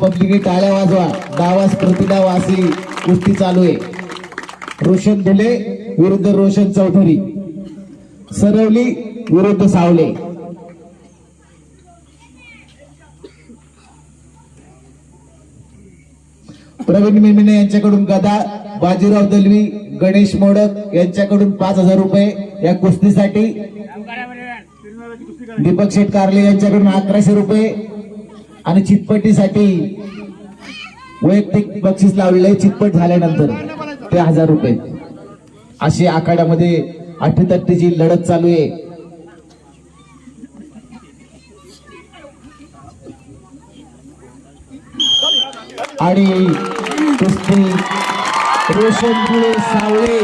पब्लिकने टाळ्या वाजवा. डावास प्रतिडाव अशी कुस्ती चालू आहे. रोशन धुले विरुद्ध रोशन चौधरी, सरवली विरुद्ध सावले. प्रवीण मेमिने यांच्याकडून गदा, बाजीराव दलवी, गणेश मोडक यांच्याकडून 5,000 रुपये या कुस्तीसाठी. दीपक शेठ कारले यांच्याकडून 1100 रुपये आणि चितपटीसाठी वैयक्तिक बक्षीस लावलेले चितपट झाल्यानंतर ते 1000 रुपये. अशी आखाड्यामध्ये अटीतटीची लढत चालू आहे. आणि कुस्ती रोशन धुळे सावळे